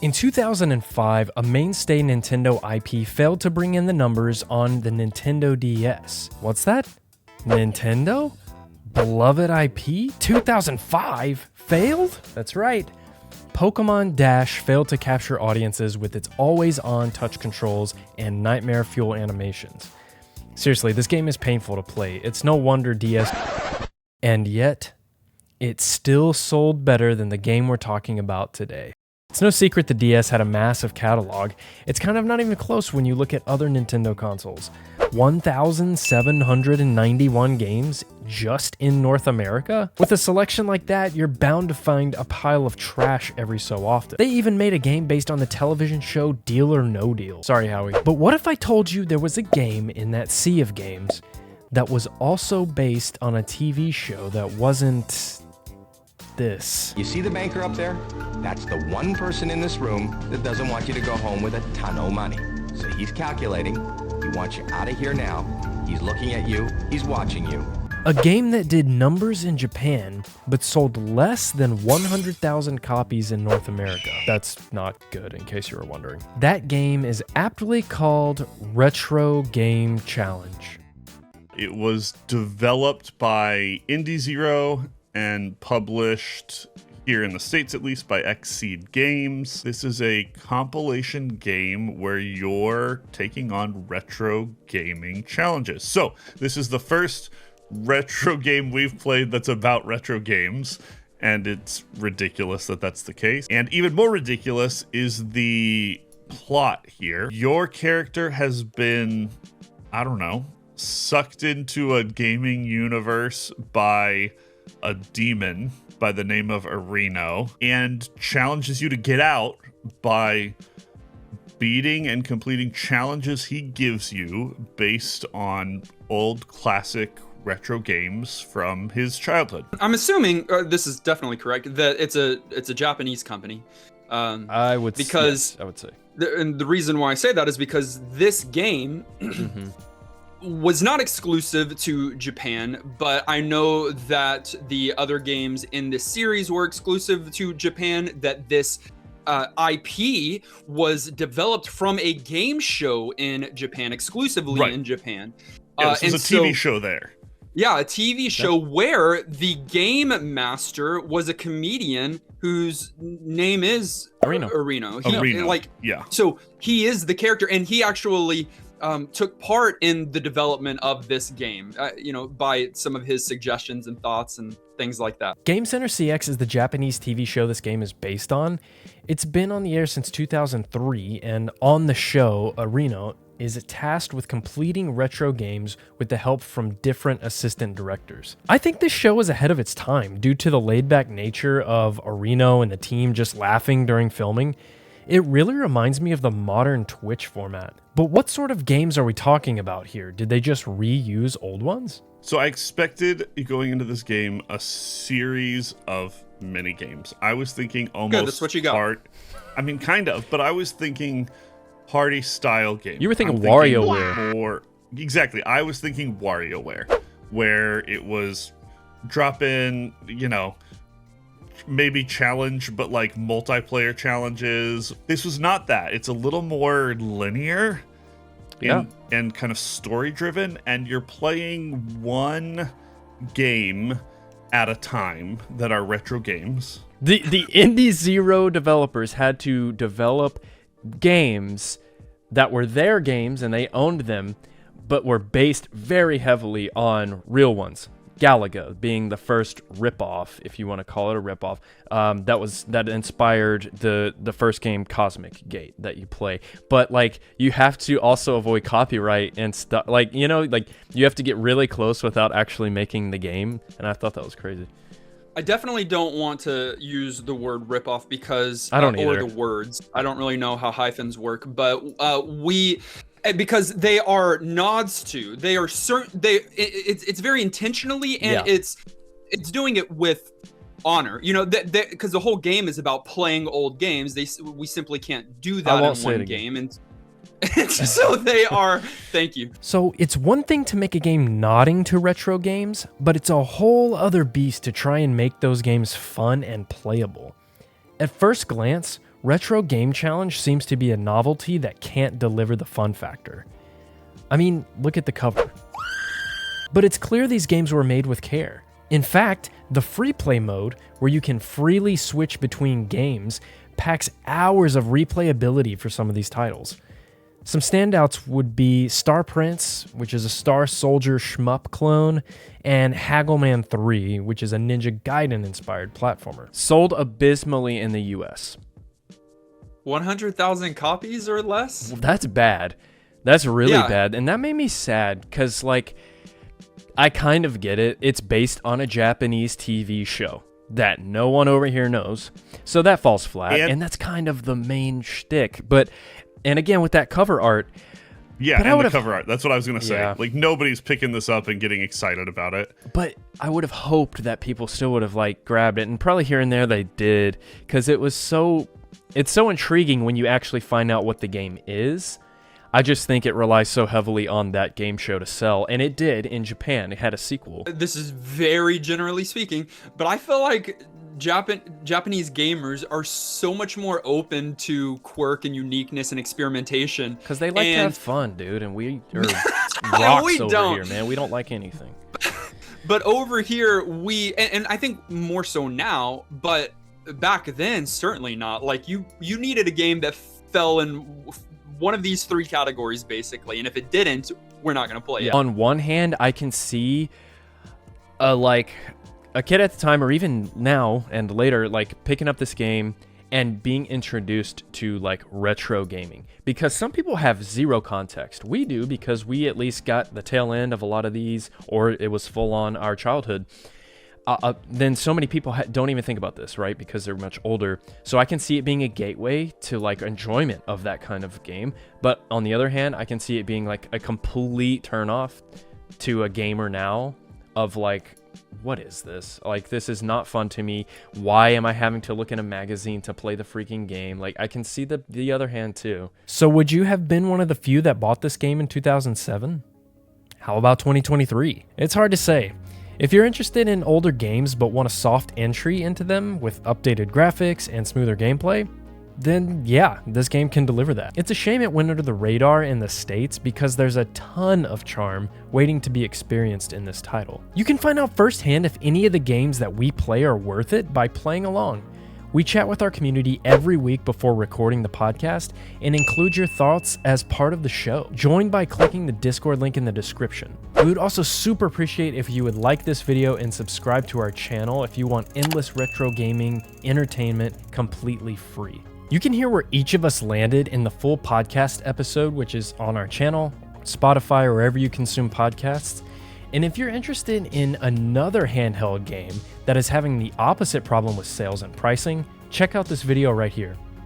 In 2005, a mainstay Nintendo IP failed to bring in the numbers on the Nintendo DS. What's that? Nintendo? Beloved IP? 2005? Failed? That's right. Pokemon Dash failed to capture audiences with its always-on touch controls and nightmare fuel animations. Seriously, this game is painful to play. It's no wonder DS... And yet, it still sold better than the game we're talking about today. It's no secret the DS had a massive catalog. It's kind of not even close when you look at other Nintendo consoles. 1,791 games just in North America? With a selection like that, you're bound to find a pile of trash every so often. They even made a game based on the television show Deal or No Deal. Sorry, Howie. But what if I told you there was a game in that sea of games that was also based on a TV show that wasn't... this? You see the banker up there? That's the one person in this room that doesn't want you to go home with a ton of money. So he's calculating. He wants you out of here now. He's looking at you. He's watching you. A game that did numbers in Japan, but sold less than 100,000 copies in North America. That's not good, in case you were wondering. That game is aptly called Retro Game Challenge. It was developed by Indie Zero and published here in the States, at least, by Xseed Games. This is a compilation game where you're taking on retro gaming challenges. So this is the first retro game we've played that's about retro games, and it's ridiculous that that's the case. And even more ridiculous is the plot here. Your character has been, I don't know, sucked into a gaming universe by a demon by the name of Areno and challenges you to get out by beating and completing challenges he gives you based on old classic retro games from his childhood. I'm assuming this is definitely correct that it's a Japanese company. I would say. And the reason why I say that is because this game was not exclusive to Japan, but I know that the other games in this series were exclusive to Japan, that this IP was developed from a game show in Japan, exclusively in Japan. Yeah, this was a TV show there. Yeah, a TV show where the game master was a comedian whose name is Areno. So he is the character, and he actually took part in the development of this game, by some of his suggestions and thoughts and things like that. Game Center CX is the Japanese TV show this game is based on. It's been on the air since 2003, and on the show, Areno is tasked with completing retro games with the help from different assistant directors. I think this show is ahead of its time due to the laid-back nature of Areno and the team just laughing during filming. It really reminds me of the modern Twitch format. But what sort of games are we talking about here? Did they just reuse old ones? So I expected, going into this game, a series of mini games. I was thinking almost Good, that's what you got. Kind of, but I was thinking party style game. You were thinking WarioWare. Exactly. I was thinking WarioWare, where it was drop in, maybe challenge, but like multiplayer challenges. This was not that. It's a little more linear and kind of story driven, and you're playing one game at a time that are retro games. The Indie Zero developers had to develop games that were their games and they owned them, but were based very heavily on real ones. Galaga being the first ripoff, if you want to call it a ripoff, that inspired the first game, Cosmic Gate, that you play. But you have to also avoid copyright and stuff. You have to get really close without actually making the game, and I thought that was crazy. I definitely don't want to use the word ripoff because I don't either. Or the words. I don't really know how hyphens work, but because they are nods to, they are certain. It's very intentionally, and it's doing it with honor. Because the whole game is about playing old games. We simply can't do that in one game, and so they are. Thank you. So it's one thing to make a game nodding to retro games, but it's a whole other beast to try and make those games fun and playable. At first glance, Retro Game Challenge seems to be a novelty that can't deliver the fun factor. I mean, look at the cover. But it's clear these games were made with care. In fact, the free play mode, where you can freely switch between games, packs hours of replayability for some of these titles. Some standouts would be Star Prince, which is a Star Soldier shmup clone, and Haggleman 3, which is a Ninja Gaiden-inspired platformer. Sold abysmally in the US. 100,000 copies or less? Well, that's bad. That's really bad. And that made me sad, because, like, I kind of get it. It's based on a Japanese TV show that no one over here knows. So that falls flat, and that's kind of the main shtick. And again, with that cover art... Yeah, and the cover art. That's what I was going to say. Yeah. Like, nobody's picking this up and getting excited about it. But I would have hoped that people still would have, like, grabbed it. And probably here and there they did. Because it was so... It's so intriguing when you actually find out what the game is. I just think it relies so heavily on that game show to sell. And it did in Japan. It had a sequel. This is very generally speaking. But I feel like Japanese gamers are so much more open to quirk and uniqueness and experimentation. Because they like to have fun, dude. And we are rocks over here, man. We don't like anything. But over here, and I think more so now, but back then, certainly not. Like, you needed a game that fell in one of these three categories, basically. And if it didn't, we're not going to play it. On one hand, I can see, a kid at the time, or even now and later, like, picking up this game and being introduced to, like, retro gaming. Because some people have zero context. We do, because we at least got the tail end of a lot of these, or it was full on our childhood. Then so many people don't even think about this, right? Because they're much older. So I can see it being a gateway to, like, enjoyment of that kind of game. But on the other hand, I can see it being, like, a complete turnoff to a gamer now of, like, what is this? Like, this is not fun to me. Why am I having to look in a magazine to play the freaking game? Like, I can see the other hand too. So would you have been one of the few that bought this game in 2007? How about 2023? It's hard to say. If you're interested in older games but want a soft entry into them with updated graphics and smoother gameplay, then yeah, this game can deliver that. It's a shame it went under the radar in the States because there's a ton of charm waiting to be experienced in this title. You can find out firsthand if any of the games that we play are worth it by playing along. We chat with our community every week before recording the podcast and include your thoughts as part of the show. Join by clicking the Discord link in the description. We would also super appreciate if you would like this video and subscribe to our channel if you want endless retro gaming entertainment completely free. You can hear where each of us landed in the full podcast episode, which is on our channel, Spotify, or wherever you consume podcasts. And if you're interested in another handheld game that is having the opposite problem with sales and pricing, check out this video right here.